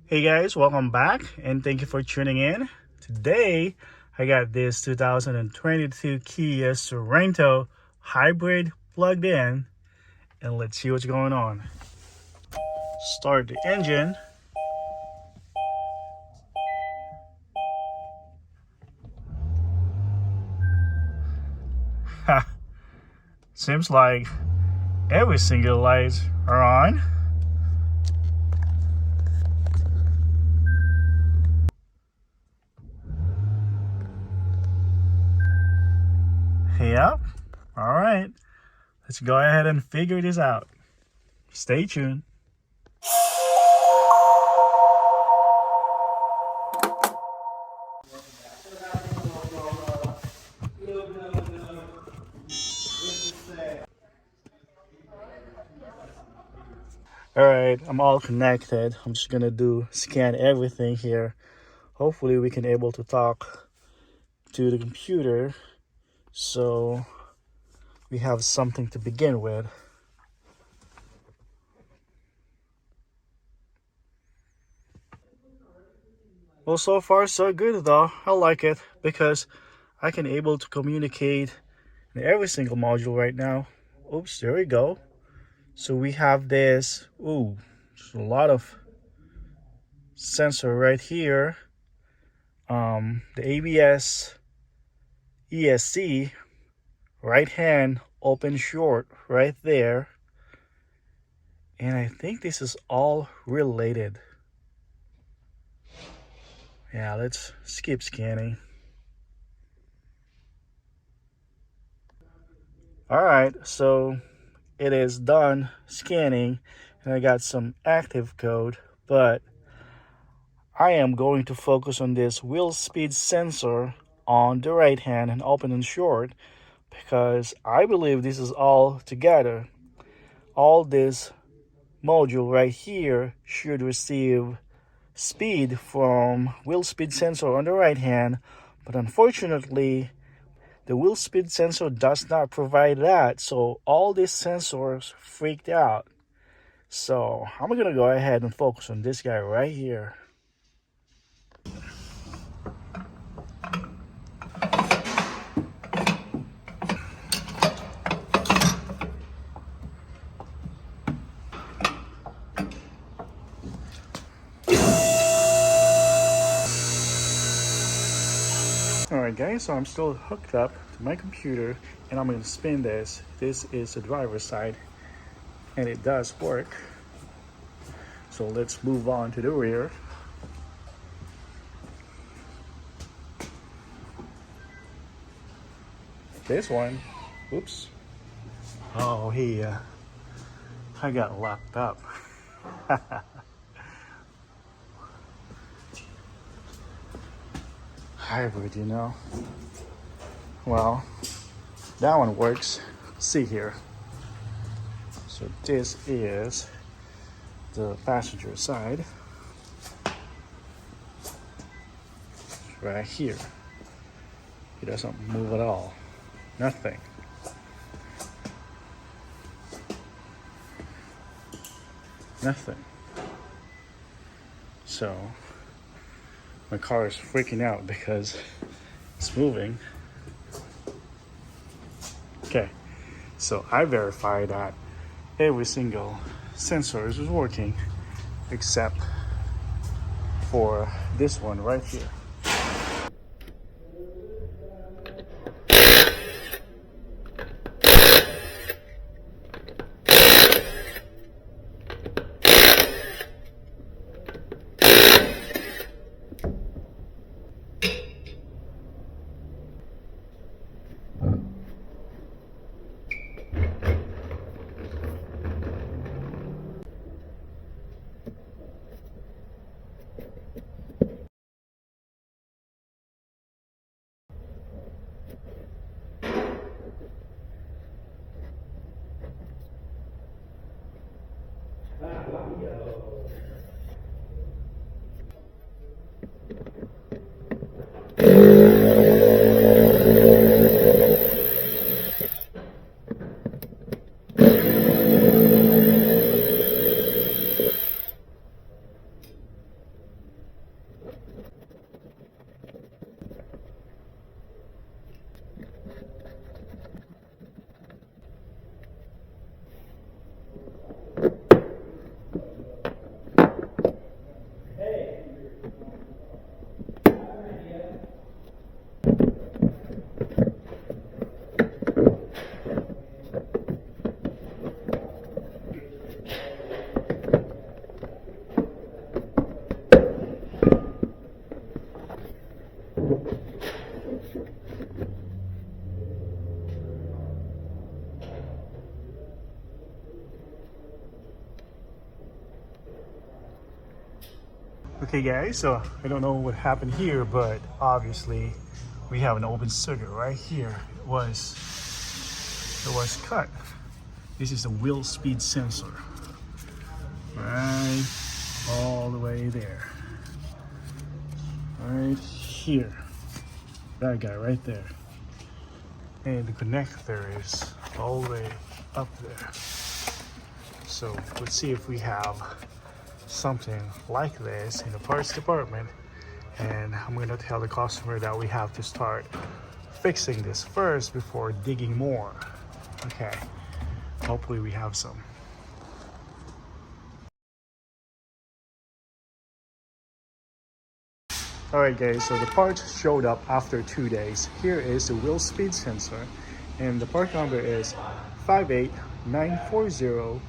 Hey guys, welcome back and thank you for tuning in. Today, I got this 2022 Kia Sorento hybrid plugged in and let's see what's going on. Start the engine. Seems like every single lights are on. Yep. All right. Let's go ahead and figure this out. Stay tuned. All right, I'm all connected. I'm just gonna scan everything here. Hopefully we can able to talk to the computer so we have something to begin with. Well, so far so good though. I like it because I can able to communicate in every single module right now. Oops, there we go. So we have this, there's a lot of sensor right here. The ABS, ESC, right hand open short right there. And I think this is all related. Yeah, let's skip scanning. All right, so it is done scanning and I got some active code, but I am going to focus on this wheel speed sensor on the right hand and open and short because I believe this is all together. All this module right here should receive speed from wheel speed sensor on the right hand, but unfortunately the wheel speed sensor does not provide that, so all these sensors freaked out. So I'm gonna go ahead and focus on this guy right here. Alright guys, so I'm still hooked up to my computer and I'm going to spin this. This is the driver's side and it does work. So let's move on to the rear. This one, oops. Oh, I got locked up. Hybrid, you know. Well, that one works. See here. So this is the passenger side. Right here. It doesn't move at all. Nothing. Nothing. So my car is freaking out because it's moving. Okay, so I verified that every single sensor is working except for this one right here. Okay guys, so I don't know what happened here, but obviously we have an open circuit right here. It was cut. This is the wheel speed sensor. Right all the way there. Right here. That guy right there. And the connector is all the way up there. So let's see if we have something like this in the parts department, and I'm going to tell the customer that we have to start fixing this first before digging more. Okay, hopefully we have some. Alright guys, so the parts showed up after 2 days. Here is the wheel speed sensor, and the part number is 58940B4100.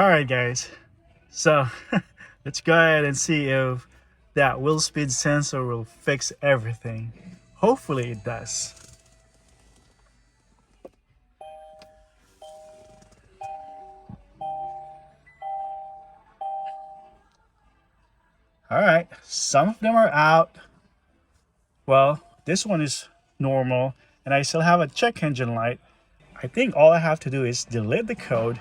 All right, guys. So let's go ahead and see if that wheel speed sensor will fix everything. Hopefully it does. All right, some of them are out. Well, this one is normal, and I still have a check engine light. I think all I have to do is delete the code,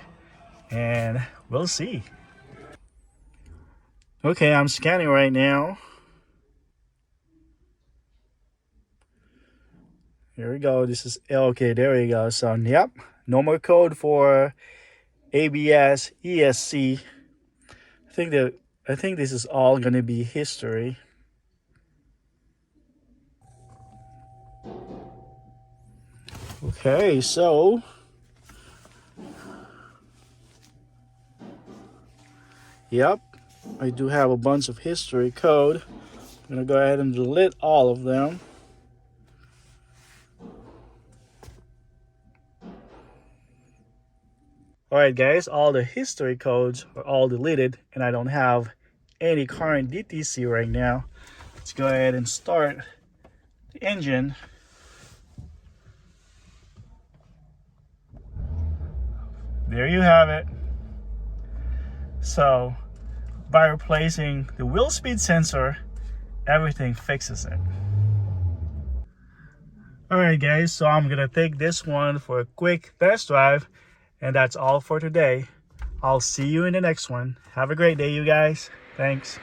and we'll see. Okay, I'm scanning right now. Here we go. This is okay. There we go. So, yep, no more code for ABS, ESC. I think this is all gonna be history. Okay, so yep, I do have a bunch of history code. I'm gonna go ahead and delete all of them. Alright guys, all the history codes are all deleted and I don't have any current DTC right now. Let's go ahead and start the engine. There you have it. So by replacing the wheel speed sensor, everything fixes it. Alright guys, so I'm gonna take this one for a quick test drive, and that's all for today. I'll see you in the next one. Have a great day, you guys. Thanks.